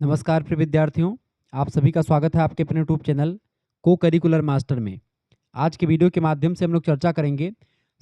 नमस्कार प्रिय विद्यार्थियों, आप सभी का स्वागत है आपके अपने यूट्यूब चैनल को करिकुलर मास्टर में। आज के वीडियो के माध्यम से हम लोग चर्चा करेंगे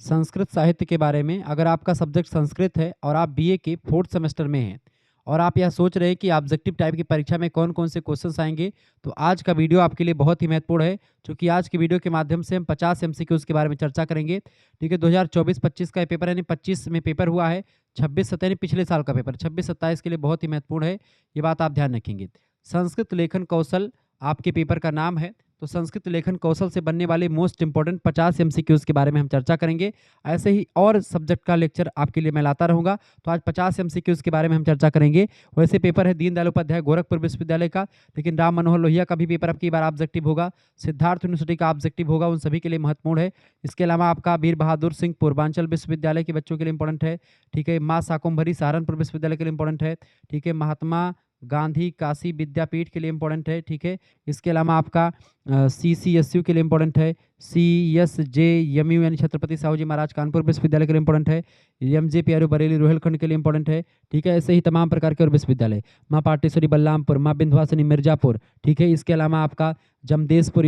संस्कृत साहित्य के बारे में। अगर आपका सब्जेक्ट संस्कृत है और आप बीए के 4th सेमेस्टर में हैं और आप यह सोच रहे हैं कि ऑब्जेक्टिव टाइप की परीक्षा में कौन कौन से क्वेश्चंस आएंगे, तो आज का वीडियो आपके लिए बहुत ही महत्वपूर्ण है, क्योंकि आज की वीडियो के माध्यम से हम 50 एमसीक्यूज के बारे में चर्चा करेंगे। ठीक है, 2024-25 का ये पेपर यानी 25 में पेपर हुआ है, 26-27 यानी पिछले साल का पेपर 26-27 के लिए बहुत ही महत्वपूर्ण है, ये बात आप ध्यान रखेंगे। संस्कृत लेखन कौशल आपके पेपर का नाम है, तो संस्कृत लेखन कौशल से बनने वाले मोस्ट इंपॉर्टेंट 50 एमसीक्यूज के बारे में हम चर्चा करेंगे। ऐसे ही और सब्जेक्ट का लेक्चर आपके लिए मैं लाता रहूंगा, तो आज 50 एमसीक्यूज के बारे में हम चर्चा करेंगे। वैसे पेपर है दीनदयाल उपाध्याय गोरखपुर विश्वविद्यालय का, लेकिन राम मनोहर लोहिया का भी पेपर आपकी बार ऑब्जेक्टिव होगा, सिद्धार्थ यूनिवर्सिटी का ऑब्जेक्टिव होगा, उन सभी के लिए महत्वपूर्ण है। इसके अलावा आपका वीर बहादुर सिंह पूर्वांचल विश्वविद्यालय के बच्चों के लिए इंपॉर्टेंट है। ठीक है, माँ शाकुंभरी सहारनपुर विश्वविद्यालय के लिए इंपॉर्टेंट है। ठीक है, महात्मा गांधी काशी विद्यापीठ के लिए इंपॉर्टेंट है। ठीक है, इसके अलावा आपका CCSU के लिए इंपॉर्टेंट है, CSJMU यानी छत्रपति साहू जी महाराज कानपुर विश्वविद्यालय के लिए इंपॉर्टेंट है, MJPRU बरेली रोहिलखंड के लिए इंपॉर्टेंट है। ठीक है, ऐसे ही तमाम प्रकार के और विश्वविद्यालय, माँ पाटेश्वरी बलरामपुर, माँ विंध्यवासिनी मिर्जापुर। ठीक है, इसके अलावा आपका जमशेदपुर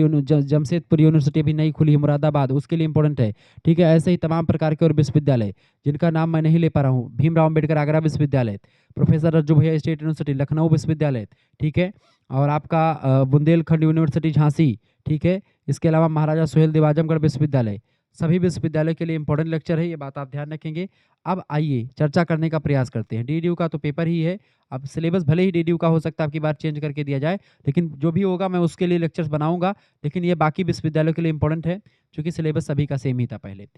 यूनिवर्सिटी भी नई खुली है मुरादाबाद, उसके लिए इंपॉर्टेंट है। ठीक है, ऐसे ही तमाम प्रकार के और विश्वविद्यालय जिनका नाम मैं नहीं ले पा रहा हूँ, भीमराव अम्बेडकर आगरा विश्वविद्यालय, प्रोफेसर रज्जू भैया स्टेट यूनिवर्सिटी लखनऊ विश्वविद्यालय। ठीक है, और आपका बुंदेलखंड यूनिवर्सिटी झांसी। ठीक है, इसके अलावा महाराजा सुहेलदेव आजमगढ़ विश्वविद्यालय, सभी विश्वविद्यालय के लिए इंपॉर्टेंट लेक्चर है, ये बात आप ध्यान रखेंगे। अब आइए चर्चा करने का प्रयास करते हैं। डीडीयू का तो पेपर ही है, अब सिलेबस भले ही डीडीयू का हो सकता है आपकी बार चेंज करके दिया जाए, लेकिन जो भी होगा मैं उसके लिए लेक्चर्स बनाऊंगा। लेकिन ये बाकी विश्वविद्यालयों के लिए इंपॉर्टेंट है, क्योंकि सिलेबस सभी का सेम ही था पहले।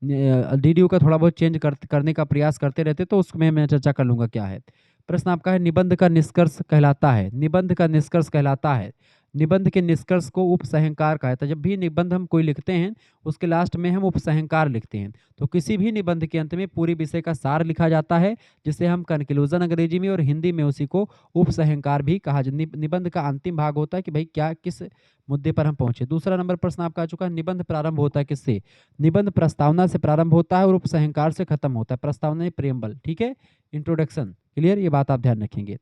डीडीयू का थोड़ा बहुत चेंज करने का प्रयास करते रहते, तो उसमें मैं चर्चा कर लूंगा क्या है। प्रश्न आपका है, निबंध का निष्कर्ष कहलाता है। निबंध का निष्कर्ष कहलाता है, निबंध के निष्कर्ष को उपसंहार कहता है। जब भी निबंध हम कोई लिखते हैं, उसके लास्ट में हम उपसंहार लिखते हैं। तो किसी भी निबंध के अंत में पूरी विषय का सार लिखा जाता है, जिसे हम कंक्लूजन अंग्रेजी में, और हिंदी में उसी को उपसंहार भी कहा जाता है। निबंध का अंतिम भाग होता है कि भाई क्या किस मुद्दे पर हम पहुंचे। दूसरा नंबर प्रश्न आपका आ चुका है, निबंध प्रारंभ होता है किससे। निबंध प्रस्तावना से प्रारंभ होता है और उपसंहार से खत्म होता है। प्रस्तावना प्रेम्बल, ठीक है, इंट्रोडक्शन। क्लियर, ये बात आप ध्यान रखेंगे।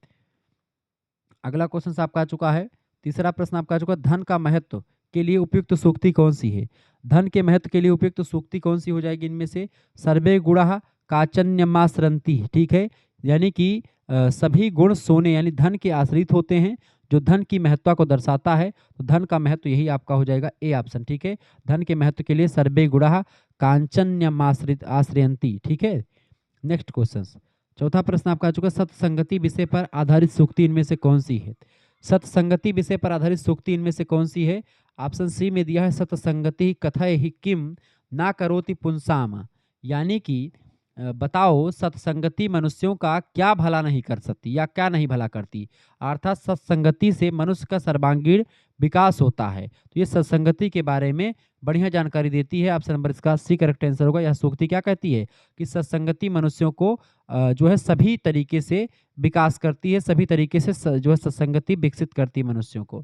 अगला क्वेश्चन आपका आ चुका है, तीसरा प्रश्न आपका आ चुका है, धन का महत्व के लिए उपयुक्त सूक्ति कौन सी है। धन के महत्व के लिए उपयुक्त सूक्ति कौन सी हो जाएगी इनमें से। सर्वे गुणा काचन्यमाश्रंति। ठीक है, यानी कि सभी गुण सोने यानी धन के आश्रित होते हैं, जो धन की महत्ता को दर्शाता है। तो धन का महत्व यही आपका हो जाएगा ए ऑप्शन। ठीक है, धन के महत्व के लिए सर्वे गुणा कांचन्यमाश्रित आश्रयंती। ठीक है, नेक्स्ट क्वेश्चन, चौथा प्रश्न आपका आ चुका है, सत्संगति विषय पर आधारित सूक्ति इनमें से कौन सी है। सत्संगति विषय पर आधारित सूक्ति इनमें से कौन सी है। ऑप्शन सी में दिया है, सत्संगति कथय ही किम ना करोति पुंसाम। यानी कि बताओ सत्संगति मनुष्यों का क्या भला नहीं कर सकती या क्या नहीं भला करती। अर्थात सत्संगति से मनुष्य का सर्वांगीण विकास होता है। तो ये सत्संगति के बारे में बढ़िया जानकारी देती है। ऑप्शन नंबर इसका सी करेक्ट आंसर होगा। यह सूक्ति क्या कहती है कि सत्संगति मनुष्यों को जो है सभी तरीके से विकास करती है, सभी तरीके से जो है सत्संगति विकसित करती है मनुष्यों को।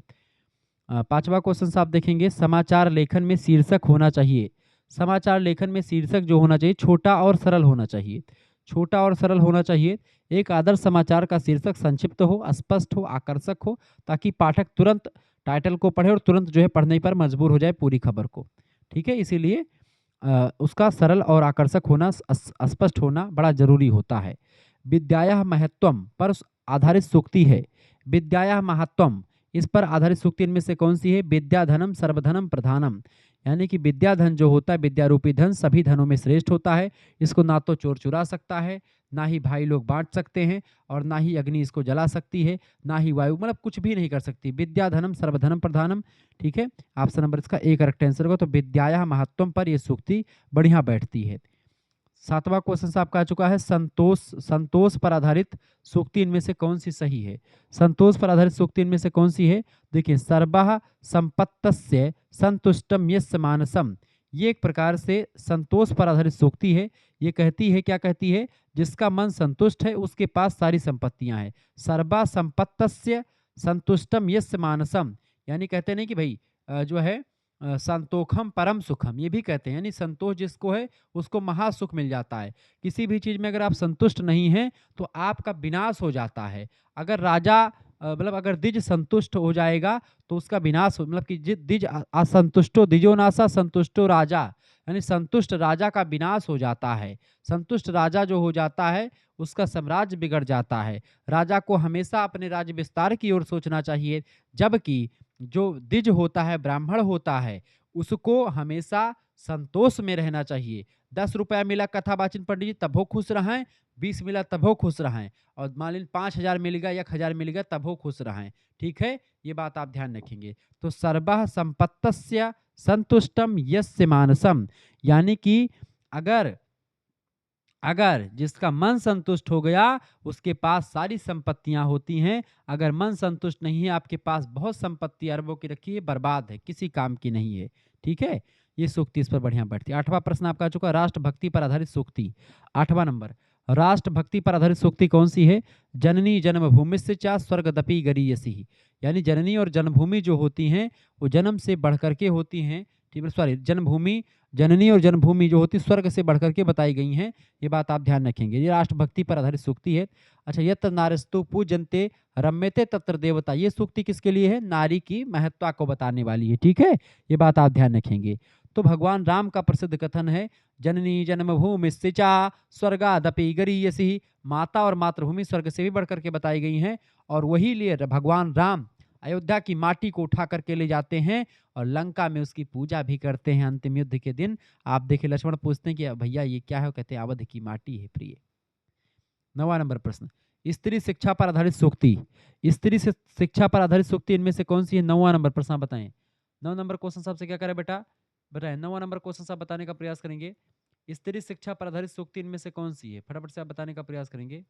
पांचवा क्वेश्चन आप देखेंगे, समाचार लेखन में शीर्षक होना चाहिए। समाचार लेखन में शीर्षक जो होना चाहिए छोटा और सरल होना चाहिए। छोटा और सरल होना चाहिए। एक आदर्श समाचार का शीर्षक संक्षिप्त हो, स्पष्ट हो, आकर्षक हो, ताकि पाठक तुरंत टाइटल को पढ़े और तुरंत जो है पढ़ने पर मजबूर हो जाए पूरी खबर को। ठीक है, इसीलिए उसका सरल और आकर्षक होना, स्पष्ट होना बड़ा जरूरी होता है। विद्याया महत्वम पर आधारित सूक्ति है। विद्याया महत्वम, इस पर आधारित सूक्ति इनमें से कौन सी है। विद्याधनम सर्वधनम प्रधानम। यानी कि विद्याधन जो होता है, विद्यारूपी धन सभी धनों में श्रेष्ठ होता है। इसको ना तो चोर चुरा सकता है, ना ही भाई लोग बांट सकते हैं, और ना ही अग्नि इसको जला सकती है, ना ही वायु, मतलब कुछ भी नहीं कर सकती। विद्याधनम सर्वधनम प्रधानम। ठीक है, ऑप्शन नंबर इसका ए करेक्ट आंसर होगा। तो विद्याया महत्वम पर यह सूक्ति बढ़िया बैठती है। सातवां क्वेश्चन आपका आ चुका है, संतोष। संतोष पर आधारित सूक्ति इनमें से कौन सी सही है। संतोष पर आधारित सूक्ति इनमें से कौन सी है। देखिए, सर्वः संपत्तस्य संतुष्टम यस्य मानसम। ये एक प्रकार से संतोष पर आधारित सूक्ति है। ये कहती है, क्या कहती है, जिसका मन संतुष्ट है उसके पास सारी संपत्तियां हैं। सर्वा संपत्तस्य संतुष्टम यस्य मानसम, यानी कहते नहीं कि भाई जो है संतोखम परम सुखम, ये भी कहते हैं, यानी संतोष जिसको है उसको महासुख मिल जाता है। किसी भी चीज में अगर आप संतुष्ट नहीं हैं तो आपका विनाश हो जाता है। अगर राजा मतलब अगर द्विज संतुष्ट हो जाएगा तो उसका विनाश हो, मतलब कि द्विज असंतुष्टो द्विजोनासा संतुष्टो राजा, यानी संतुष्ट राजा का विनाश हो जाता है। संतुष्ट राजा जो हो जाता है उसका साम्राज्य बिगड़ जाता है। राजा को हमेशा अपने राज्य विस्तार की ओर सोचना चाहिए, जबकि जो द्विज होता है, ब्राह्मण होता है, उसको हमेशा संतोष में रहना चाहिए। 10 रुपया मिला कथावाचन पंडित जी तब वो खुश रहें, 20 मिला तब वो खुश रहें, और मान लीजिए 5,000 मिल गया, 1,000 मिल गया तब वो खुश रहें। ठीक है? ये बात आप ध्यान रखेंगे। तो सर्वः संपत्तस्य संतुष्टम यस्य मानसम, यानी कि अगर अगर जिसका मन संतुष्ट हो गया, उसके पास सारी संपत्तियां होती हैं। अगर मन संतुष्ट नहीं है, आपके पास बहुत संपत्ति अरबों की रखी है, बर्बाद है, किसी काम की नहीं है। ठीक है? ये सूक्ति इस पर बढ़िया बैठती है। 8वां प्रश्न आपका आ चुका, राष्ट्रभक्ति पर आधारित सूक्ति। 8वां नंबर, राष्ट्रभक्ति पर आधारित सूक्ति कौन सी है? जननी जन्मभूमिस्य च स्वर्गदपि गरीयसी, यानी जननी और जन्मभूमि जो होती हैं वो जन्म से बढ़ करके होती हैं। ठीक है, सॉरी, जन्मभूमि, जननी और जन्मभूमि जो होती स्वर्ग से बढ़ करके बताई गई हैं। ये बात आप ध्यान रखेंगे। ये राष्ट्रभक्ति पर आधारित सूक्ति है। अच्छा, यत्र नार्यस्तु पूजन्ते रम्यते तत्र देवता, ये सूक्ति किसके लिए है? नारी की महत्ता को बताने वाली है। ठीक है? ये बात आप ध्यान रखेंगे। तो भगवान राम का प्रसिद्ध कथन है, जननी जन्मभूमिश्च च स्वर्गादपि गरीयसी, माता और मातृभूमि स्वर्ग से भी बढ़ करके बताई गई हैं। और वही लिए भगवान राम अयोध्या की माटी को उठा करके ले जाते हैं और लंका में उसकी पूजा भी करते हैं अंतिम युद्ध के दिन। आप देखिए, लक्ष्मण पूछते हैं कि भैया ये क्या है? वो कहते हैं अवध की माटी है प्रिय। 9वां नंबर प्रश्न, स्त्री शिक्षा पर आधारित सूक्ति। स्त्री से शिक्षा पर आधारित सूक्ति इनमें से कौन सी है? 9वां नंबर प्रश्न, आप बताएं। 9 नंबर क्वेश्चन सबसे क्या करें बेटा? बताएं, 9वां नंबर क्वेश्चन आप बताने का प्रयास करेंगे। स्त्री शिक्षा पर आधारित सूक्ति इनमें से कौन सी है? फटाफट से आप बताने का प्रयास करेंगे।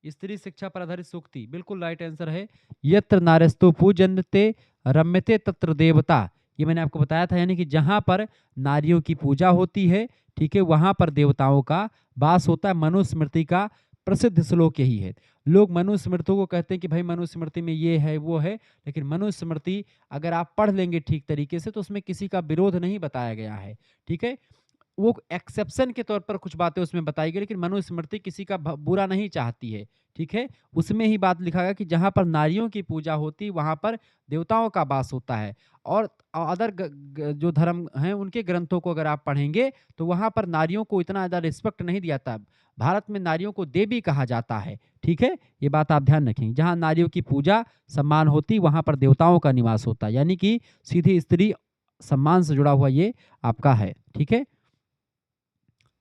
स्त्री शिक्षा पर आधारित सूक्ति, बिल्कुल राइट आंसर है, यत्र नार्यस्तु पूजन्ते रम्यते तत्र देवता। ये मैंने आपको बताया था, यानी कि जहां पर नारियों की पूजा होती है, ठीक है, वहां पर देवताओं का वास होता है। मनुस्मृति का प्रसिद्ध श्लोक यही है। लोग मनुस्मृति को कहते हैं कि भाई मनुस्मृति में ये है वो है, लेकिन मनुस्मृति अगर आप पढ़ लेंगे ठीक तरीके से तो उसमें किसी का विरोध नहीं बताया गया है। ठीक है? वो एक्सेप्शन के तौर पर कुछ बातें उसमें बताई गई, लेकिन मनुस्मृति किसी का बुरा नहीं चाहती है। ठीक है? उसमें ही बात लिखा गया कि जहां पर नारियों की पूजा होती वहां पर देवताओं का वास होता है। और अदर जो धर्म हैं उनके ग्रंथों को अगर आप पढ़ेंगे तो वहां पर नारियों को इतना ज़्यादा रिस्पेक्ट नहीं दिया जाता। भारत में नारियों को देवी कहा जाता है। ठीक है? ये बात आप ध्यान रखें, जहां नारियों की पूजा सम्मान होती वहां पर देवताओं का निवास होता है, यानी कि सीधी स्त्री सम्मान से जुड़ा हुआ ये आपका है। ठीक है?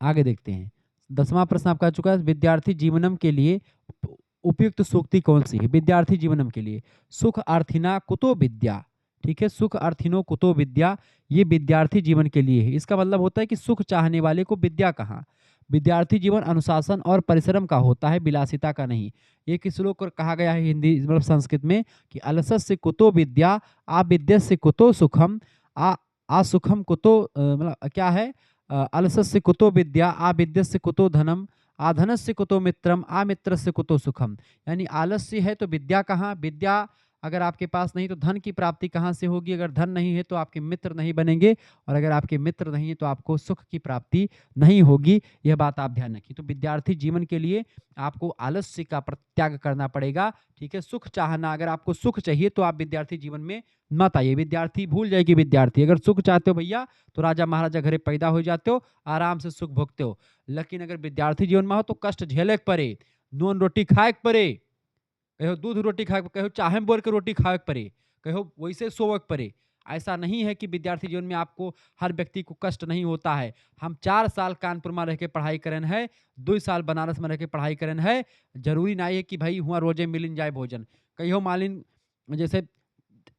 आगे देखते हैं। 10वां प्रश्न आपका आ चुका है, विद्यार्थी जीवनम के लिए उपयुक्त सूक्ति कौन सी है? विद्यार्थी जीवनम के लिए, सुख अर्थिना कुतो विद्या। ठीक है? सुख अर्थिनो कुतो विद्या, ये विद्यार्थी जीवन के लिए है। इसका मतलब होता है कि सुख चाहने वाले को विद्या कहाँ? विद्यार्थी जीवन अनुशासन और परिश्रम का होता है, विलासिता का नहीं। ये किस श्लोक पर कहा गया है हिंदी मतलब संस्कृत में कि अलसस्य कुतो विद्या आविद्यस्य कुतो सुखम असुखम कुतो मतलब क्या है? अलसस्य कुतो विद्या आविद्यस्य कुतो धनम आधनस्य कुतो मित्रम आमित्रस्य कुतो सुखम, यानी आलस्य है तो विद्या कहाँ? विद्या अगर आपके पास नहीं तो धन की प्राप्ति कहाँ से होगी? अगर धन नहीं है तो आपके मित्र नहीं बनेंगे, और अगर आपके मित्र नहीं है तो आपको सुख की प्राप्ति नहीं होगी। यह बात आप ध्यान रखिए। तो विद्यार्थी जीवन के लिए आपको आलस्य का परित्याग करना पड़ेगा। ठीक है? सुख चाहना, अगर आपको सुख चाहिए तो आप विद्यार्थी जीवन में मत आइए। विद्यार्थी भूल जाएगी विद्यार्थी, अगर सुख चाहते हो भैया तो राजा महाराजा घरे पैदा हो जाते हो, आराम से सुख भोगते हो। लेकिन अगर विद्यार्थी जीवन में हो तो कष्ट झेले के पड़े, नून रोटी खाए के पड़े, कहो दूध रोटी खाए, कहो चाहे बोल के रोटी खाए के पड़े, कहो वैसे सोवे के पड़े। ऐसा नहीं है कि विद्यार्थी जीवन में आपको हर व्यक्ति को कष्ट नहीं होता है। हम 4 साल कानपुर में रह के पढ़ाई करें है, 2 साल बनारस में रह के पढ़ाई करें है। जरूरी नहीं है कि भाई हुआ रोजे मिलिन जाए भोजन। कहियो मालिन जैसे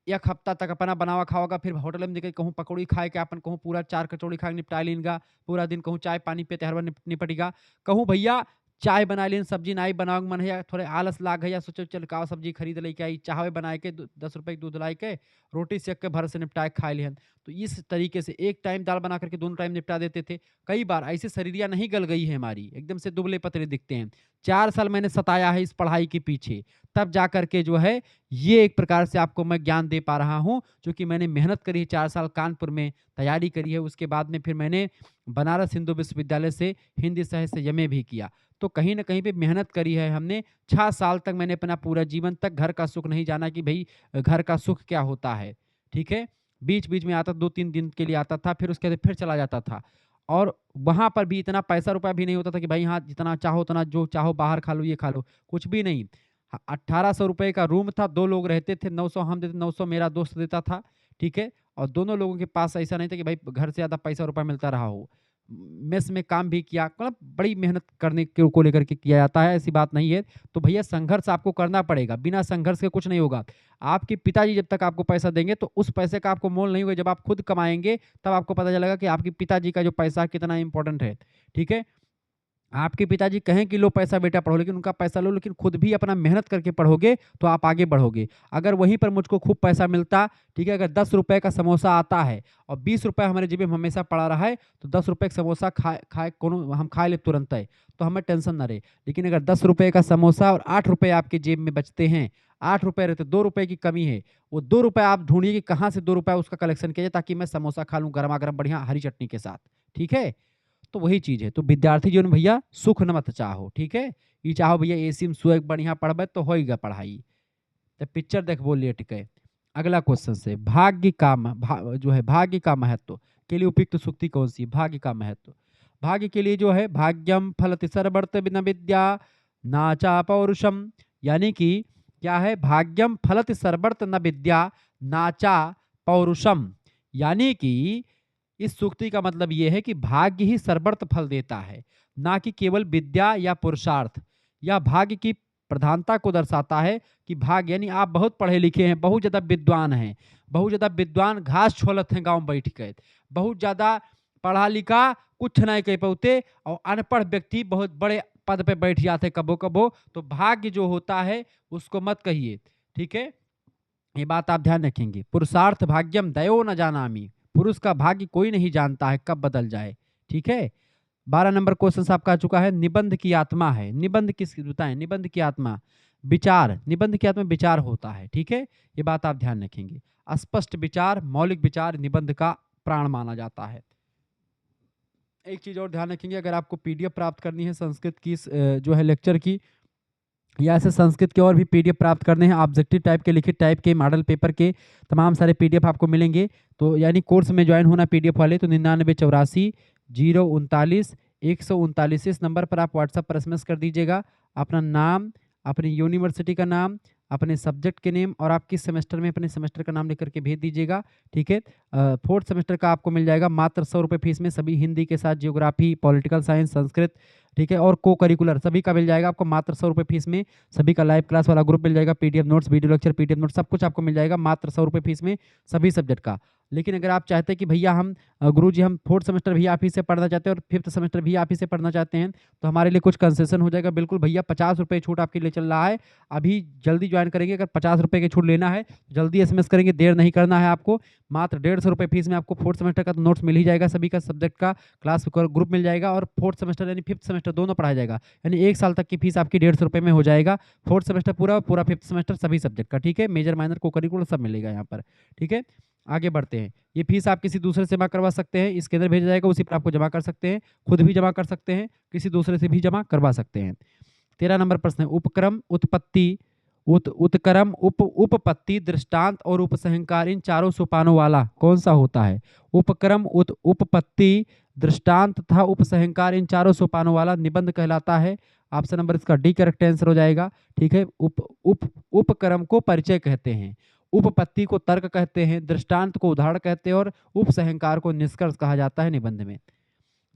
1 हफ्ता तक अपना बनावा खाओगा, फिर होटल में जाके कहूँ पकौड़ी खाए के अपन कहूँ पूरा 4 कचौड़ी खा के निपटा लीनगा, पूरा दिन कहूँ चाय पानी पे हर निपटेगा। कहूँ भैया चाय बना लीन, सब्जी नाई बनाओ मन है, थोड़े आलस लाग है, या सोचो चल का सब्जी खरीद ले आई, चाहे बनाए के 10 रुपए की दूध लाई के रोटी सेक के भर से निपटाए खा लिहन। तो इस तरीके से एक टाइम दाल बना करके दोनों टाइम निपटा देते थे। कई बार ऐसे शरीरिया नहीं गल गई है हमारी, एकदम से दुबले पतले दिखते हैं। 4 साल मैंने सताया है इस पढ़ाई के पीछे, तब जा कर के जो है ये एक प्रकार से आपको मैं ज्ञान दे पा रहा हूँ, क्योंकि मैंने मेहनत करी है, 4 साल कानपुर में तैयारी करी है, उसके बाद में फिर मैंने बनारस हिंदू विश्वविद्यालय से हिंदी साहित्य से एमए भी किया। तो कहीं न कहीं पे मेहनत करी है हमने, 6 साल तक मैंने अपना पूरा जीवन तक घर का सुख नहीं जाना कि भई घर का सुख क्या होता है, ठीक है? बीच-बीच में आता 2-3 दिन के लिए आता था, फिर उसके बाद फिर चला जाता था। और वहाँ पर भी इतना पैसा-रुपया भी नहीं होता था कि भाई हाँ, जितना चाहो उतना जो चाहो बाहर खा लो, ये खा लो, कुछ भी नहीं। 1800 रुपए का रूम था, 2 लोग रहते थे, 900 हम देते, 900 मेरा दोस्त देता था, ठीक है? और दोनों लोगों के पास ऐसा नहीं था कि भाई घर से ज़्यादा पैसा-रुपया मिलता रहा हो। मेस में काम भी किया, मतलब बड़ी मेहनत करने को लेकर के किया जाता है, ऐसी बात नहीं है। तो भैया संघर्ष आपको करना पड़ेगा, बिना संघर्ष के कुछ नहीं होगा। आपके पिताजी जब तक आपको पैसा देंगे तो उस पैसे का आपको मोल नहीं होगा, जब आप खुद कमाएँगे तब आपको पता चलेगा कि आपके पिताजी का जो पैसा कितना इम्पोर्टेंट है, ठीक है? आपके पिताजी कहें कि लो पैसा बेटा पढ़ो, लेकिन उनका पैसा लो, लेकिन खुद भी अपना मेहनत करके पढ़ोगे तो आप आगे बढ़ोगे। अगर वहीं पर मुझको खूब पैसा मिलता, ठीक है, अगर 10 रुपए का समोसा आता है और 20 रुपए हमारे जेब में हमेशा पड़ा रहा है, तो 10 रुपए का समोसा खाए खाए कोनो हम खा ले तुरंत है, तो हमें टेंशन ना रहे। लेकिन अगर 10 रुपए का समोसा और 8 रुपए आपके जेब में बचते हैं, 8 रुपए रहते, 2 रुपए की कमी है, वो 2 रुपए आप ढूँढिए कि कहाँ से 2 रुपए उसका कलेक्शन किया जाए ताकि मैं समोसा खा लूँ गरमा-गरम बढ़िया हरी चटनी के साथ, ठीक है? तो वही चीज़ है। तो विद्यार्थी जीवन में भैया सुख न मत चाहो, ठीक है? ई चाहो भैया एसी में सोए के बढ़िया पढ़बे तो होइगा पढ़ाई। तो पिक्चर देखबो लेट के। अगला क्वेश्चन से भाग्य का महत्व के लिए उपयुक्त सूक्ति कौन-सी है? भाग्य का महत्व। भाग्य के लिए जो है भाग्यम फलति सर्वत्र न विद्या नाचा पौरुषम, यानी कि क्या है? भाग्यम फलति सर्वत्र न विद्या नाचा पौरुषम, यानी कि इस सूक्ति का मतलब ये है कि भाग्य ही सर्वत्र फल देता है, ना कि केवल विद्या या पुरुषार्थ। यह भाग्य की प्रधानता को दर्शाता है कि भाग्य यानी आप बहुत पढ़े लिखे हैं, बहुत ज़्यादा विद्वान हैं, बहुत ज़्यादा विद्वान घास छोलत हैं गाँव में बैठ के, बहुत ज़्यादा पढ़ा लिखा कुछ नहीं कह पाते और अनपढ़ व्यक्ति बहुत बड़े पद पे बैठ जाते कबो-कबो, तो भाग्य जो होता है उसको मत कहिए, ठीक है? ये बात आप ध्यान रखेंगे। पुरुषार्थ भाग्यम दयो न जानामि, पुरुष का भाग्य कोई नहीं जानता है कब बदल जाए, ठीक है? 12 नंबर क्वेश्चन आपका आ चुका है, निबंध की आत्मा है। निबंध किस बताएं? निबंध की आत्मा विचार, निबंध की आत्मा विचार होता है, ठीक है? ये बात आप ध्यान रखेंगे। अस्पष्ट विचार, मौलिक विचार निबंध का प्राण माना जाता है। एक चीज और ध्यान रखेंगे, अगर आपको पीडीएफ प्राप्त करनी है संस्कृत की जो है लेक्चर की, या ऐसे संस्कृत के और भी पीडीएफ प्राप्त करने हैं, ऑब्जेक्टिव टाइप के, लिखित टाइप के, मॉडल पेपर के तमाम सारे पीडीएफ आपको मिलेंगे। तो यानी कोर्स में ज्वाइन होना पीडीएफ वाले तो 9984 039 139 इस नंबर पर आप व्हाट्सएप पर एसएमएस कर दीजिएगा। अपना नाम, अपनी यूनिवर्सिटी का नाम, अपने सब्जेक्ट के नेम और आप किस सेमेस्टर में अपने सेमेस्टर का नाम लिख करके भेज दीजिएगा, ठीक है? 4th सेमेस्टर का आपको मिल जाएगा मात्र 100 रुपये फीस में, सभी हिंदी के साथ जियोग्राफी, पॉलिटिकल साइंस, संस्कृत, ठीक है, और को करिकुलर सभी का मिल जाएगा आपको मात्र 100 रुपये फीस में। सभी का लाइव क्लास वाला ग्रुप मिल जाएगा, PDF notes, video lecture, PDF notes सब कुछ आपको मिल जाएगा मात्र 100 रुपये फीस में सभी सब्जेक्ट का। लेकिन अगर आप चाहते हैं कि भैया हम गुरुजी हम 4th सेमेस्टर भी आप ही से पढ़ना चाहते हैं और 5th सेमेस्टर भी आप ही से पढ़ना चाहते हैं, तो हमारे लिए कुछ कंसेशन हो जाएगा। बिल्कुल भैया 50 रुपये छूट आपके लिए चल रहा है, अभी जल्दी ज्वाइन करेंगे। अगर 50 रुपये की छूट लेना है जल्दी एसएमएस करेंगे, देर नहीं करना है आपको। मात्र 150 रुपये फीस में आपको 4th सेमेस्टर का तो नोट्स मिल ही जाएगा, सभी का सब्जेक्ट का क्लास ग्रुप मिल जाएगा और 4th सेमेस्टर यानी 5th सेमेस्टर दोनों पढ़ाया जाएगा, यानी 1 साल तक की फीस आपकी 150 रुपये में हो जाएगा। 4th सेमेस्टर पूरा 5th सेमेस्टर सभी सब्जेक्ट का, ठीक है? मेजर माइनर को करिकुलर सब मिलेगा यहाँ पर, ठीक है? आगे बढ़ते हैं। ये फीस आप किसी दूसरे से जमा करवा सकते हैं, इसके अंदर भेजा जाएगा, उसी पर आपको जमा कर सकते हैं, खुद भी जमा कर सकते हैं, किसी दूसरे से भी जमा करवा सकते हैं। 13 नंबर प्रश्न है, उपक्रम, उत्पत्ति, उत्क्रम, उपपत्ति, दृष्टांत और उपसंहार इन चारों सोपानों वाला कौन सा होता है? उपक्रम, उपपत्ति, दृष्टांत तथा उपसंहार इन चारों सोपानों वाला निबंध कहलाता है। ऑप्शन नंबर इसका डी करेक्ट आंसर हो जाएगा, ठीक है? उपक्रम को परिचय कहते हैं, उपपत्ति को तर्क कहते हैं, दृष्टांत को उदाहरण कहते हैं और उपसंहार को निष्कर्ष कहा जाता है निबंध में।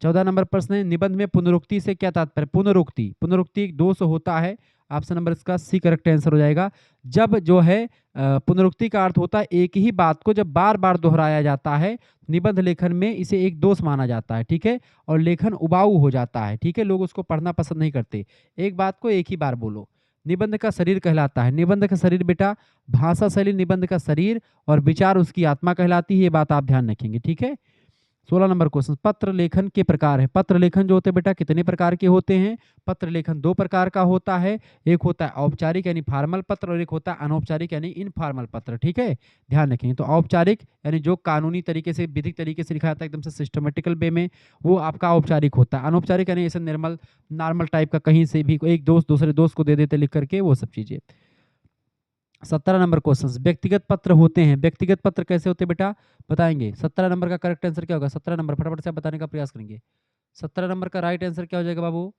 14 नंबर प्रश्न है, निबंध में पुनरुक्ति से क्या तात्पर्य? पुनरुक्ति, पुनरुक्ति एक दोष होता है। ऑप्शन नंबर इसका सी करेक्ट आंसर हो जाएगा। जब जो है पुनरुक्ति का अर्थ होता है एक ही बात को जब बार बार दोहराया जाता है, निबंध लेखन में इसे एक दोष माना जाता है, ठीक है? और लेखन उबाऊ हो जाता है, ठीक है? लोग उसको पढ़ना पसंद नहीं करते। एक बात को एक ही बार बोलो। निबंध का शरीर कहलाता है, निबंध का शरीर बेटा भाषा शैली निबंध का शरीर और विचार उसकी आत्मा कहलाती है, ये बात आप ध्यान रखेंगे, ठीक है? 16 नंबर क्वेश्चन, पत्र लेखन के प्रकार है। पत्र लेखन जो होते हैं बेटा कितने प्रकार के होते हैं? पत्र लेखन 2 प्रकार का होता है। एक होता है औपचारिक यानी फॉर्मल पत्र और एक होता है अनौपचारिक यानी इनफॉर्मल पत्र, ठीक है? ध्यान रखेंगे। तो औपचारिक यानी जो कानूनी तरीके से, विधिक तरीके से लिखा जाता है एकदम से सिस्टमैटिकल वे में, वो आपका औपचारिक होता है। अनौपचारिक यानी ऐसे निर्मल नॉर्मल टाइप का, कहीं से भी एक दोस्त दूसरे दोस्त को दे देते लिख करके, वो सब चीज़ें। 17 नंबर क्वेश्चन, व्यक्तिगत पत्र होते हैं। व्यक्तिगत पत्र कैसे होते हैं बेटा? बताएंगे। 17 नंबर का करेक्ट आंसर क्या होगा? 17 नंबर फटाफट से आप बताने का प्रयास करेंगे। 17 नंबर का राइट आंसर क्या हो जाएगा बाबू?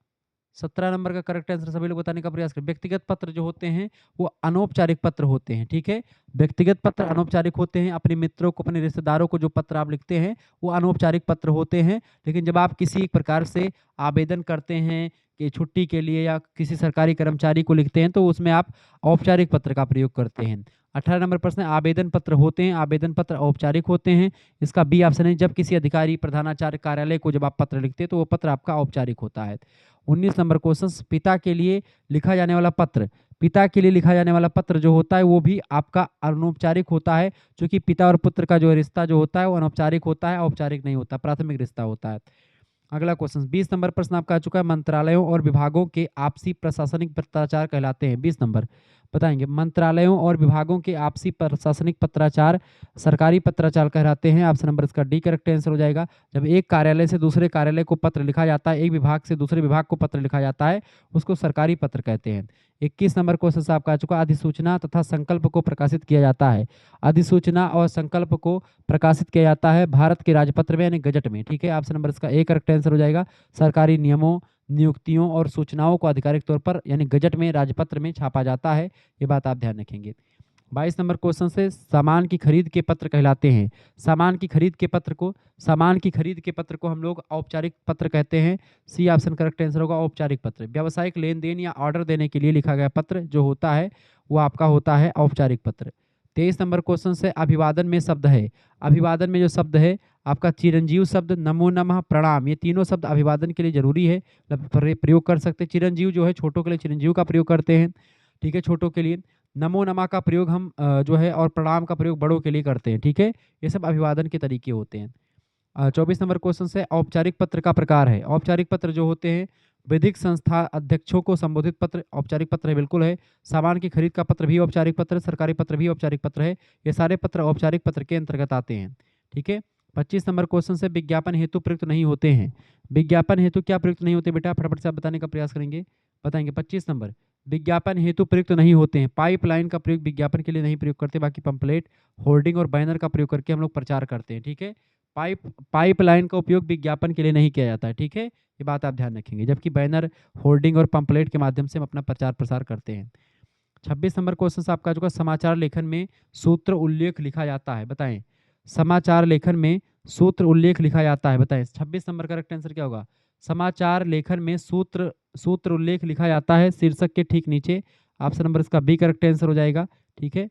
17 नंबर का करेक्ट आंसर सभी लोग बताने का प्रयास करें। व्यक्तिगत पत्र जो होते हैं वो अनौपचारिक पत्र होते हैं, ठीक है? व्यक्तिगत पत्र अनौपचारिक होते हैं। अपने मित्रों को, अपने रिश्तेदारों को जो पत्र आप लिखते हैं वो अनौपचारिक पत्र होते हैं। लेकिन जब आप किसी एक प्रकार से आवेदन करते हैं कि छुट्टी के लिए या किसी सरकारी कर्मचारी को लिखते हैं तो उसमें आप औपचारिक पत्र का प्रयोग करते हैं। 18 नंबर प्रश्न, आवेदन पत्र होते हैं। आवेदन पत्र औपचारिक होते हैं। इसका बी ऑप्शन है। जब किसी अधिकारी, प्रधानाचार्य कार्यालय को जब आप पत्र लिखते हैं तो वो पत्र आपका औपचारिक होता है। 19 नंबर क्वेश्चन, पिता के लिए लिखा जाने वाला पत्र। पिता के लिए लिखा जाने वाला पत्र जो होता है वो भी आपका अनौपचारिक होता है, क्योंकि पिता और पुत्र का जो रिश्ता जो होता है वो अनौपचारिक होता है, औपचारिक नहीं होता, प्राथमिक रिश्ता होता है। अगला क्वेश्चन, 20 नंबर प्रश्न आपका आ चुका है। मंत्रालयों और विभागों के आपसी प्रशासनिक पत्राचार कहलाते हैं। 20 नंबर बताएंगे। मंत्रालयों और विभागों के आपसी प्रशासनिक पत्राचार सरकारी पत्राचार कहलाते हैं। ऑप्शन नंबर इसका डी करेक्ट आंसर हो जाएगा। जब एक कार्यालय से दूसरे कार्यालय को पत्र लिखा जाता है, एक विभाग से दूसरे विभाग को पत्र लिखा जाता है, उसको सरकारी पत्र कहते हैं। 21 नंबर क्वेश्चन आपका आ चुका है। अधिसूचना तथा संकल्प को प्रकाशित किया जाता है। अधिसूचना और संकल्प को प्रकाशित किया जाता है भारत के राजपत्र में यानी गजट में, ठीक है? ऑप्शन नंबर इसका ए करेक्ट आंसर हो जाएगा। सरकारी नियमों, नियुक्तियों और सूचनाओं को आधिकारिक तौर पर यानी गजट में, राजपत्र में छापा जाता है। ये बात आप ध्यान रखेंगे। 22 नंबर क्वेश्चन से, सामान की खरीद के पत्र कहलाते हैं। सामान की खरीद के पत्र को, सामान की खरीद के पत्र को हम लोग औपचारिक पत्र कहते हैं। सी ऑप्शन करेक्ट आंसर होगा, औपचारिक पत्र। व्यावसायिक लेन देन या ऑर्डर देने के लिए लिखा गया पत्र जो होता है वो आपका होता है औपचारिक पत्र। 23 नंबर क्वेश्चन से, अभिवादन में शब्द है। अभिवादन में जो शब्द है आपका चिरंजीव शब्द, नमो नमः, प्रणाम, ये तीनों शब्द अभिवादन के लिए जरूरी है, प्रयोग कर सकते हैं। चिरंजीव जो है छोटों के लिए चिरंजीव का प्रयोग करते हैं, ठीक है, छोटों के लिए। नमो नमः का प्रयोग हम जो है और प्रणाम का प्रयोग बड़ों के लिए करते हैं, ठीक है? ये सब अभिवादन के तरीके होते हैं। 24 नंबर क्वेश्चन से, औपचारिक पत्र का प्रकार है। औपचारिक पत्र जो होते हैं विधिक संस्था अध्यक्षों को संबोधित पत्र औपचारिक पत्र है, बिल्कुल है। सामान की खरीद का पत्र भी औपचारिक पत्र, सरकारी पत्र भी औपचारिक पत्र है। ये सारे पत्र औपचारिक पत्र के अंतर्गत आते हैं, ठीक है? 25 नंबर क्वेश्चन से, विज्ञापन हेतु प्रयुक्त नहीं होते हैं। विज्ञापन हेतु क्या प्रयुक्त नहीं होते बेटा? फटाफट से आप बताने का प्रयास करेंगे, बताएंगे। 25 नंबर, विज्ञापन हेतु प्रयुक्त नहीं होते हैं। पाइपलाइन का प्रयोग विज्ञापन के लिए नहीं प्रयोग करते, बाकी पंपलेट, होर्डिंग और बैनर का प्रयोग करके हम लोग प्रचार करते हैं, ठीक है? पाइपलाइन का उपयोग विज्ञापन के लिए नहीं किया जाता है, ठीक है? ये बात आप ध्यान रखेंगे। जबकि बैनर, होर्डिंग और पंपलेट के माध्यम से हम अपना प्रचार प्रसार करते हैं। 26 नंबर क्वेश्चन आपका जो समाचार लेखन में सूत्र उल्लेख लिखा जाता है, बताएं। समाचार लेखन में सूत्र उल्लेख लिखा जाता है, बताएं। 26 नंबर का करेक्ट आंसर क्या होगा? समाचार लेखन में सूत्र उल्लेख लिखा जाता है शीर्षक के ठीक नीचे। ऑप्शन नंबर इसका बी करेक्ट आंसर हो जाएगा, ठीक है?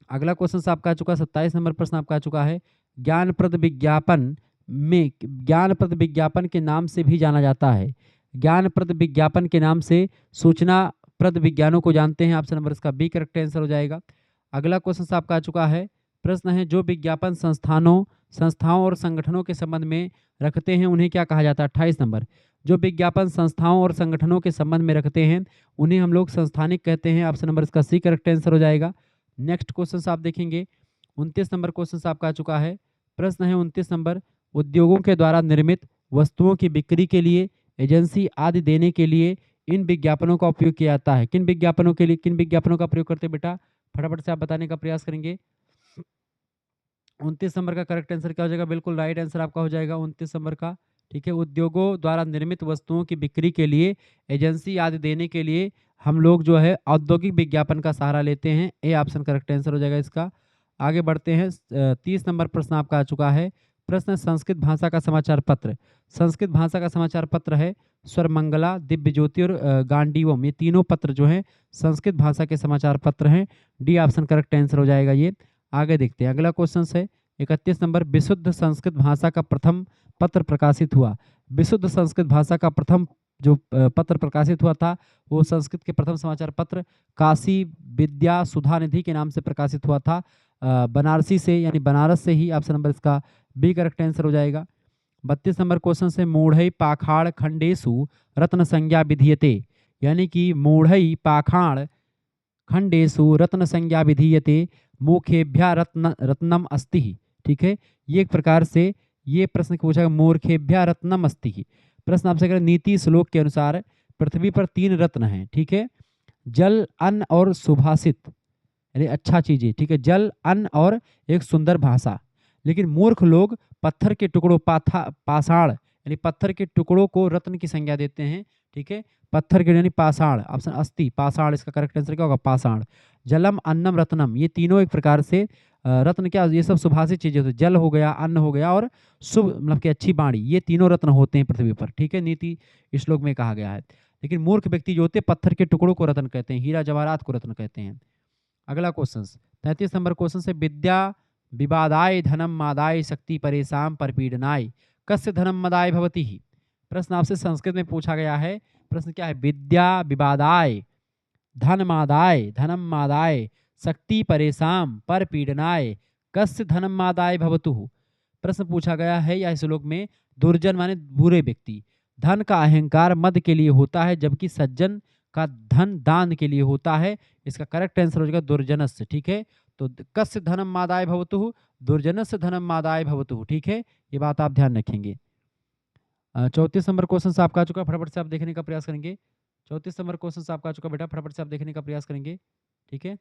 अगला क्वेश्चन आपका आ चुका है। 27 नंबर प्रश्न आपका आ चुका है। ज्ञानप्रद विज्ञापन में, ज्ञानप्रद विज्ञापन के नाम से भी जाना जाता है। ज्ञानप्रद विज्ञापन के नाम से सूचनाप्रद विज्ञानों को जानते हैं। ऑप्शन नंबर इसका बी करेक्ट आंसर हो जाएगा। अगला क्वेश्चन आपका आ चुका है। प्रश्न है, जो विज्ञापन संस्थाओं और संगठनों के संबंध में रखते हैं उन्हें क्या कहा जाता है? 28 नंबर, जो विज्ञापन संस्थाओं और संगठनों के संबंध में रखते हैं उन्हें हम लोग संस्थानिक कहते हैं। ऑप्शन नंबर इसका सी करेक्ट आंसर हो जाएगा। नेक्स्ट क्वेश्चन आप देखेंगे। 29 नंबर क्वेश्चन आपका आ चुका है। प्रश्न है 29 नंबर, उद्योगों के द्वारा निर्मित वस्तुओं की बिक्री के लिए, एजेंसी आदि देने के लिए इन विज्ञापनों का उपयोग किया जाता है। किन विज्ञापनों के लिए, किन विज्ञापनों का प्रयोग करते हैं बेटा? फटाफट से आप बताने का प्रयास करेंगे। 29 नंबर का करेक्ट आंसर क्या हो जाएगा? बिल्कुल राइट आंसर आपका हो जाएगा 29 नंबर का, ठीक है? उद्योगों द्वारा निर्मित वस्तुओं की बिक्री के लिए, एजेंसी आदि देने के लिए हम लोग जो है औद्योगिक विज्ञापन का सहारा लेते हैं। ए ऑप्शन करेक्ट आंसर हो जाएगा इसका। आगे बढ़ते हैं। 30 नंबर प्रश्न आपका आ चुका है। प्रश्न है, संस्कृत भाषा का समाचार पत्र। संस्कृत भाषा का समाचार पत्र है स्वरमंगला, दिव्य ज्योति और गांडीवम। ये तीनों पत्र जो हैं संस्कृत भाषा के समाचार पत्र हैं। डी ऑप्शन करेक्ट आंसर हो जाएगा ये। आगे देखते हैं। अगला क्वेश्चन है 31 नंबर, विशुद्ध संस्कृत भाषा का प्रथम पत्र प्रकाशित हुआ। विशुद्ध संस्कृत भाषा का प्रथम जो पत्र प्रकाशित हुआ था वो संस्कृत के प्रथम समाचार पत्र काशी विद्या सुधा निधि के नाम से प्रकाशित हुआ था। बनारसी से यानी बनारस से ही। ऑप्शन नंबर इसका बी करेक्ट आंसर हो जाएगा। 32 नंबर क्वेश्चन से मूढ़ई पाखाड़ खंडेशु रत्न संज्ञा विधीयते, यानी कि मूढ़ई पाखाड़ खंडेशु रत्न संज्ञा विधीयते मूर्खेभ्या रत्नम अस्ति। ठीक है, ये एक प्रकार से ये प्रश्न पूछा गया, मूर्खेभ्या रत्नम अस्ति। प्रश्न आपसे करें, नीति श्लोक के अनुसार पृथ्वी पर 3 रत्न हैं। ठीक है, जल, अन्न और सुभाषित, यानी अच्छा चीजें। ठीक है, जल, अन्न और एक सुंदर भाषा। लेकिन मूर्ख लोग पत्थर के टुकड़ों पाषाण यानी पत्थर के टुकड़ों को रत्न की संज्ञा देते हैं। ठीक है, पत्थर के यानी पाषाण, ऑप्शन अस्थि पाषाण, इसका करेक्ट आंसर क्या होगा, पाषाण। जलम अन्नम रत्नम, ये तीनों एक प्रकार से रत्न क्या, ये सब सुभाषित चीजें होती है। जल हो गया, अन्न हो गया और शुभ मतलब कि अच्छी वाणी, ये तीनों रत्न होते हैं पृथ्वी पर। ठीक है, नीति श्लोक में कहा गया है। लेकिन मूर्ख व्यक्ति जो होते हैं पत्थर के टुकड़ों को रत्न कहते हैं, हीरा जवाहरात को रत्न कहते हैं। अगला क्वेश्चन 33 नंबर क्वेश्चन से, विद्या विवादाय धनम मादाय शक्ति परेशान परपीडनाय कस्य धनम मदाय भवति ही। प्रश्न आपसे संस्कृत में पूछा गया है। प्रश्न क्या है, विद्या विवादाय धनम मादाय शक्ति परेशान परपीडनाय कस्य धनम मादाय भवतु। प्रश्न पूछा गया है या श्लोक में, दुर्जन माने बुरे व्यक्ति, धन का अहंकार मद के लिए होता है, जबकि सज्जन का धन दान के लिए होता है। इसका करेक्ट आंसर हो जाएगा दुर्जनस्य। ठीक है, तो कस्य धनम मादाय भवतु, दुर्जनस्य धनम मादाय भवतु। ठीक है, ये बात आप ध्यान रखेंगे। 34 नंबर क्वेश्चन से आपका आ चुका, फटाफट से आप देखने का प्रयास करेंगे। 34 नंबर क्वेश्चन से आपका आ चुका बेटा, फटाफट से आप देखने का प्रयास करेंगे। ठीक है,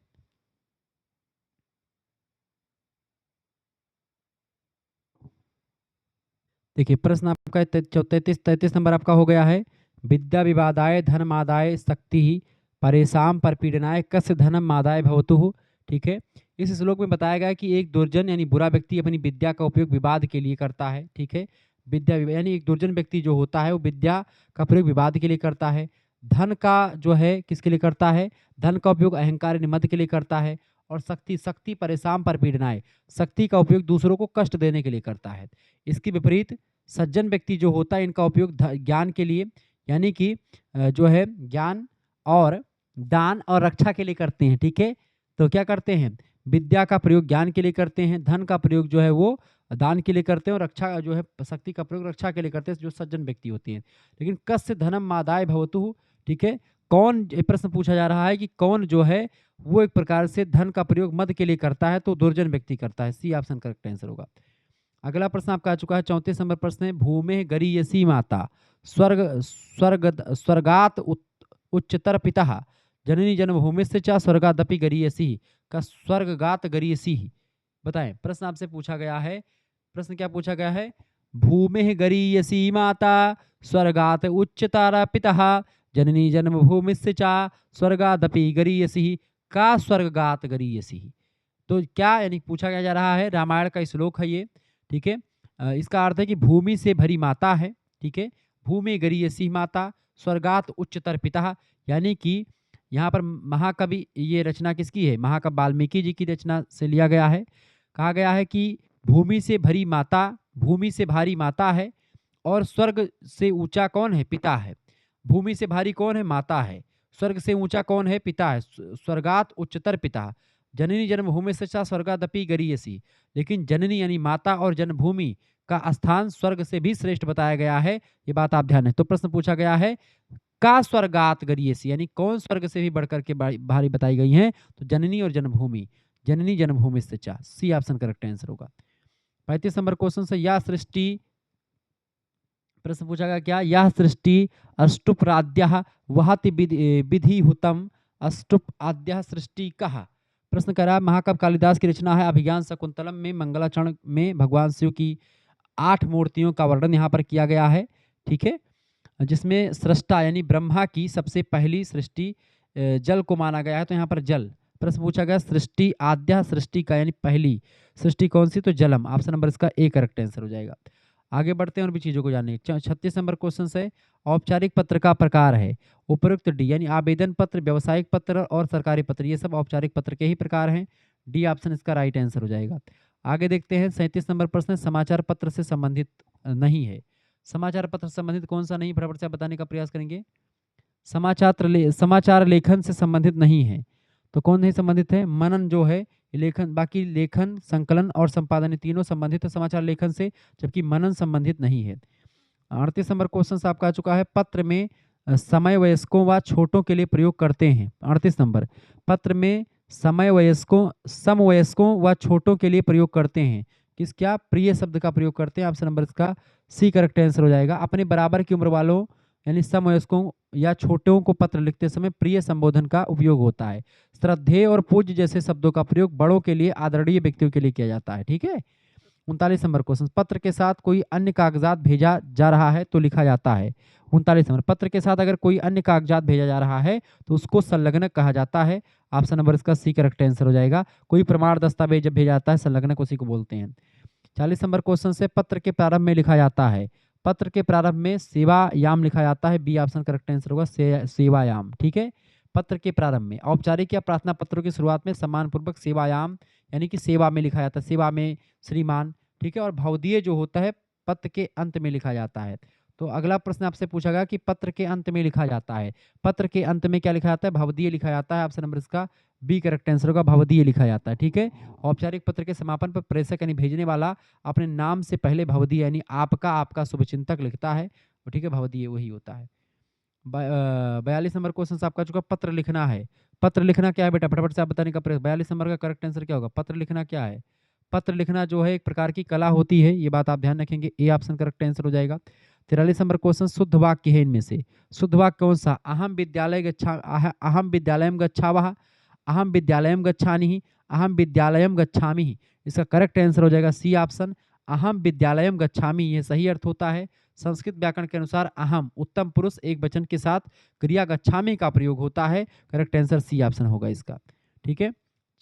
देखिए प्रश्न आपका 33 नंबर आपका हो गया है। विद्या विवादाय धनमादाय शक्ति परेशान परपीडनाय कस्य धनम मादाय भवतु। ठीक है, इस श्लोक में बताया गया है कि एक दुर्जन यानी बुरा व्यक्ति अपनी विद्या का उपयोग विवाद के लिए करता है। ठीक है, विद्या यानी एक दुर्जन व्यक्ति जो होता है वो विद्या का प्रयोग विवाद के लिए करता है। धन का जो है किसके लिए करता है, धन का उपयोग अहंकार निमद के लिए करता है। और शक्ति परेशान परपीडनाय, शक्ति का उपयोग दूसरों को कष्ट देने के लिए करता है। इसके विपरीत सज्जन व्यक्ति जो होता है इनका उपयोग ज्ञान के लिए, यानी कि जो है ज्ञान और दान और रक्षा के लिए करते हैं। ठीक है, तो क्या करते हैं, विद्या का प्रयोग ज्ञान के लिए करते हैं, धन का प्रयोग जो है वो दान के लिए करते हैं, और रक्षा जो है शक्ति का प्रयोग रक्षा के लिए करते हैं, जो सज्जन व्यक्ति होते हैं। लेकिन कस्य धनम मादाय भवतु। ठीक है, कौन, प्रश्न पूछा जा रहा है कि कौन जो है वो एक प्रकार से धन का प्रयोग मद के लिए करता है, तो दुर्जन व्यक्ति करता है। सी ऑप्शन करेक्ट आंसर होगा। अगला प्रश्न आपका आ चुका है 34 नंबर प्रश्न है, भूमे गरीयसी माता स्वर्गात उच्चतर पिता जननी जन्मभूमि से चा स्वर्गादपि गरीयसी का स्वर्गगात गरीयसी। बताएं, प्रश्न आपसे पूछा गया है, प्रश्न क्या पूछा गया है, भूमे गरीयसी माता स्वर्गात उच्चतर पिता जननी जन्मभूमि से चा स्वर्गादपि गरीयसी का स्वर्गगात गरीयसी। तो क्या यानी पूछा क्या जा रहा है, रामायण का श्लोक है ये। ठीक है, इसका अर्थ है कि भूमि से भरी माता है। ठीक है, भूमि गरीयसी माता स्वर्गात उच्चतर पिता, यानी कि यहाँ पर महाकवि, ये रचना किसकी है, महाकवि वाल्मीकि जी की रचना से लिया गया है। कहा गया है कि भूमि से भरी माता, भूमि से भारी माता है, और स्वर्ग से ऊंचा कौन है, पिता है। भूमि से भारी कौन है, माता है। स्वर्ग से ऊंचा कौन है, पिता है। स्वर्गात उच्चतर पिता जननी जन्मभूमि से स्वर्गादपि गरीयसी। लेकिन जननी यानी माता और जन्मभूमि का स्थान स्वर्ग से भी श्रेष्ठ बताया गया है, ये बात आप ध्यान है। तो प्रश्न पूछा गया है का स्वर्गात गरीयसी, यानी कौन स्वर्ग से भी बढ़कर के भारी बताई गई हैं, तो जननी और जन्मभूमि, जननी जन्मभूमि से चा, सी ऑप्शन करेक्ट आंसर होगा। 35 नंबर क्वेश्चन से, यह सृष्टि, प्रश्न पूछा गया क्या, यह सृष्टि अष्टुप राध्य वहति विधि हुतम अष्टुप आद्य सृष्टि कहा। प्रश्न करा, महाकवि कालिदास की रचना है अभिज्ञान शकुंतलम में मंगलाचरण में भगवान शिव की 8 मूर्तियों का वर्णन यहाँ पर किया गया है। ठीक है, जिसमें सृष्टा यानी ब्रह्मा की सबसे पहली सृष्टि जल को माना गया है, तो यहाँ पर जल। प्रश्न पूछा गया सृष्टि आद्या सृष्टि का यानी पहली सृष्टि कौन सी, तो जलम। ऑप्शन नंबर इसका ए करेक्ट आंसर हो जाएगा। आगे बढ़ते हैं और भी चीजों को जानने। 36 नंबर क्वेश्चन से, औपचारिक पत्र का प्रकार है उपयुक्त डी, यानी आवेदन पत्र, व्यवसायिक पत्र और सरकारी पत्र, ये सब औपचारिक पत्र के ही प्रकार हैं। डी ऑप्शन इसका राइट आंसर हो जाएगा। आगे देखते हैं 37 नंबर प्रश्न, समाचार पत्र से संबंधित नहीं है। समाचार पत्र से संबंधित कौन सा नहीं, फटाफट से बताने का प्रयास करेंगे। समाचार लेखन से संबंधित नहीं है, तो कौन नहीं संबंधित है, मनन जो है लेखन, बाकी लेखन, संकलन और संपादन ये तीनों संबंधित है समाचार लेखन से, जबकि मनन संबंधित नहीं है। 38 नंबर क्वेश्चन आपका आ चुका है, पत्र में समय वयस्कों व छोटों के लिए प्रयोग करते हैं। 38 नंबर, पत्र में समय वयस्कों, समवयस्कों व छोटों के लिए प्रयोग करते हैं। किस, क्या, प्रिय शब्द का प्रयोग करते हैं। ऑप्शन नंबर इसका सी करेक्ट आंसर हो जाएगा। अपने बराबर की उम्र वालों यानी समवयस्कों या छोटों को पत्र लिखते समय प्रिय संबोधन का उपयोग होता है। श्रद्धेय और पूज्य जैसे शब्दों का प्रयोग बड़ों के लिए, आदरणीय व्यक्तियों के लिए किया जाता है। ठीक है। 39 नंबर क्वेश्चन, पत्र के साथ कोई अन्य कागजात भेजा जा रहा है तो लिखा जाता है। 39 नंबर, पत्र के साथ अगर कोई अन्य कागजात भेजा जा रहा है तो उसको संलग्नक कहा जाता है। ऑप्शन नंबर इसका सी करेक्ट आंसर हो जाएगा। कोई प्रमाण दस्तावेज जब भेजा जाता है संलग्नक उसी को बोलते हैं। 40 नंबर क्वेश्चन से, पत्र के प्रारंभ में लिखा जाता है। पत्र के प्रारंभ में सेवायाम लिखा जाता है। बी ऑप्शन करेक्ट आंसर होगा, सेवायाम। ठीक है। पत्र के प्रारंभ में औपचारिक या प्रार्थना पत्रों की शुरुआत में सम्मानपूर्वक सेवायाम यानी कि सेवा में लिखा जाता है, सेवा में श्रीमान। ठीक है। और भवदीय जो होता है पत्र के अंत में लिखा जाता है। तो अगला प्रश्न आपसे पूछा गया कि पत्र के अंत में लिखा जाता है, पत्र के अंत में क्या लिखा जाता है, भवदीय लिखा जाता है। ऑप्शन नंबर इसका बी करेक्ट आंसर होगा, भवदीय लिखा जाता है। ठीक है। औपचारिक पत्र के समापन पर प्रेषक यानी भेजने वाला अपने नाम से पहले भवदीय यानी आपका, आपका शुभचिंतक लिखता है। ठीक है, भवदीय वही होता है। 42 नंबर क्वेश्चन आपका चुका, पत्र लिखना है। पत्र लिखना क्या है बेटा, फटाफट से आप बताने का प्रयास। 42 नंबर का करेक्ट आंसर क्या होगा, पत्र लिखना क्या है। पत्र लिखना जो है एक प्रकार की कला होती है, ये बात आप ध्यान रखेंगे। ए ऑप्शन करेक्ट आंसर हो जाएगा। 43 नंबर क्वेश्चन, शुद्ध वाक्य है इनमें से, शुद्ध वाक्य कौन सा, अहम विद्यालयम गच्छावः, अहम विद्यालयम गच्छामि, अहम विद्यालयम गच्छामि। इसका करेक्ट आंसर हो जाएगा सी ऑप्शन, अहम विद्यालयम गच्छामि। ये सही अर्थ होता है। संस्कृत व्याकरण के अनुसार अहम उत्तम पुरुष एक वचन के साथ क्रिया गच्छामि का प्रयोग होता है। करेक्ट आंसर सी ऑप्शन होगा इसका। ठीक है।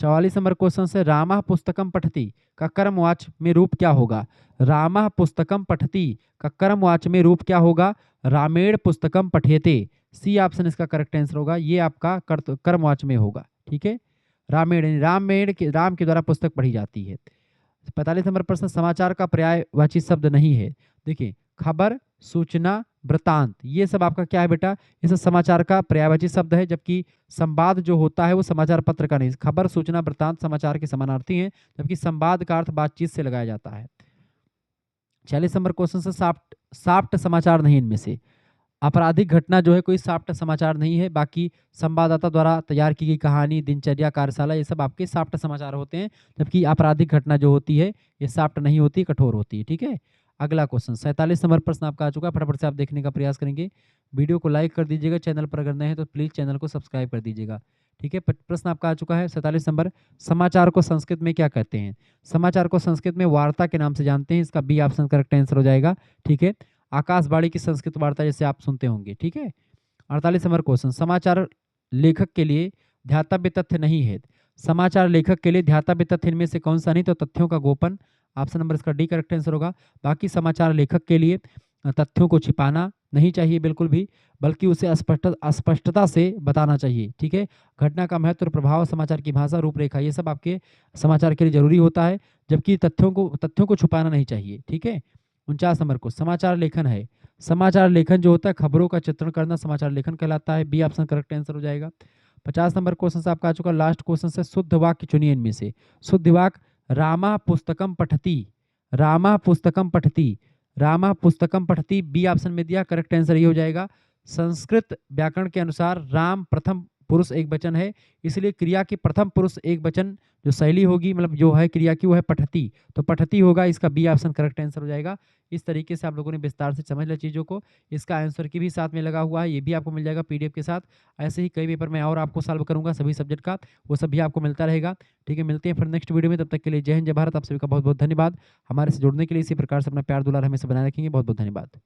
44 नंबर क्वेश्चन से, रामः पुस्तकम पठति का कर्मवाच में रूप क्या होगा। रामः पुस्तकम पठति का कर्मवाच में रूप क्या होगा, रामेण पुस्तकम पठेते। सी ऑप्शन इसका करेक्ट आंसर होगा, ये आपका कर्मवाच में होगा। ठीक है। रामेण, राम के द्वारा पुस्तक पढ़ी जाती है। 45 नंबर प्रश्न, समाचार का पर्यायवाची शब्द नहीं है। देखिए, खबर, सूचना, वृतांत, ये सब आपका क्या है बेटा, ये सब समाचार का पर्यायवाची शब्द है। जबकि संवाद जो होता है वो समाचार पत्र का नहीं। खबर, सूचना, वृतांत समाचार के समानार्थी हैं, जबकि संवाद का अर्थ बातचीत से लगाया जाता है। 46 नंबर क्वेश्चन से, साफ्ट समाचार नहीं इनमें से। आपराधिक घटना जो है कोई साफ्ट समाचार नहीं है। बाकी संवाददाता द्वारा तैयार की गई कहानी, दिनचर्या, कार्यशाला, ये सब आपके साफ्ट समाचार होते हैं। जबकि आपराधिक घटना जो होती है ये साफ्ट नहीं होती, कठोर होती है। ठीक है। अगला क्वेश्चन 47 नंबर प्रश्न आपका आ चुका है, फटाफट से आप देखने का प्रयास करेंगे। वीडियो को लाइक कर दीजिएगा, चैनल पर अगर नए हैं तो प्लीज़ चैनल को सब्सक्राइब कर दीजिएगा। ठीक है। प्रश्न आपका आ चुका है 47 नंबर, समाचार को संस्कृत में क्या कहते हैं। समाचार को संस्कृत में वार्ता के नाम से जानते हैं। इसका बी ऑप्शन करेक्ट आंसर हो जाएगा। ठीक है। आकाशवाणी की संस्कृत वार्ता जैसे आप सुनते होंगे। ठीक है। 48 नंबर क्वेश्चन, समाचार लेखक के लिए ध्यातव्य तथ्य नहीं है। समाचार लेखक के लिए ध्यातव्य तथ्य इनमें से कौन सा नहीं, तो तथ्यों का गोपन। ऑप्शन नंबर इसका डी करेक्ट आंसर होगा। बाकी समाचार लेखक के लिए तथ्यों को छिपाना नहीं चाहिए बिल्कुल भी, बल्कि उसे स्पष्टता से बताना चाहिए। ठीक है। घटना का महत्व और प्रभाव, समाचार की भाषा, रूपरेखा, ये सब आपके समाचार के लिए जरूरी होता है। जबकि तथ्यों को छुपाना नहीं चाहिए। ठीक है। 49 नंबर को, समाचार लेखन है। समाचार लेखन जो होता है खबरों का चित्रण करना समाचार लेखन कहलाता है। बी ऑप्शन करेक्ट आंसर हो जाएगा। 50 नंबर क्वेश्चन से आपका आ चुका, लास्ट क्वेश्चन से, शुद्ध वाक्य चुनिए इनमें से। शुद्ध वाक्य, रामा पुस्तकम पठति, रामा पुस्तकम पठति, रामा पुस्तकम पठति। बी ऑप्शन में दिया, करेक्ट आंसर ये हो जाएगा। संस्कृत व्याकरण के अनुसार राम प्रथम पुरुष एक वचन है, इसलिए क्रिया की प्रथम पुरुष एक वचन जो शैली होगी, मतलब जो है क्रिया की, वो है पठती, तो पठती होगा। इसका बी ऑप्शन करेक्ट आंसर हो जाएगा। इस तरीके से आप लोगों ने विस्तार से समझ लिया चीज़ों को। इसका आंसर की भी साथ में लगा हुआ है, ये भी आपको मिल जाएगा पीडीएफ के साथ। ऐसे ही कई पेपर मैं और आपको सॉल्व करूंगा सभी सब्जेक्ट का, वो सब भी आपको मिलता रहेगा। ठीक है। मिलते हैं फिर नेक्स्ट वीडियो में, तब तक के लिए जय हिंद, जय भारत। आप सभी का बहुत बहुत धन्यवाद। हमारे से जुड़ने के लिए इसी प्रकार से अपना प्यार दुलार हमेशा बनाए रखेंगे। बहुत बहुत धन्यवाद।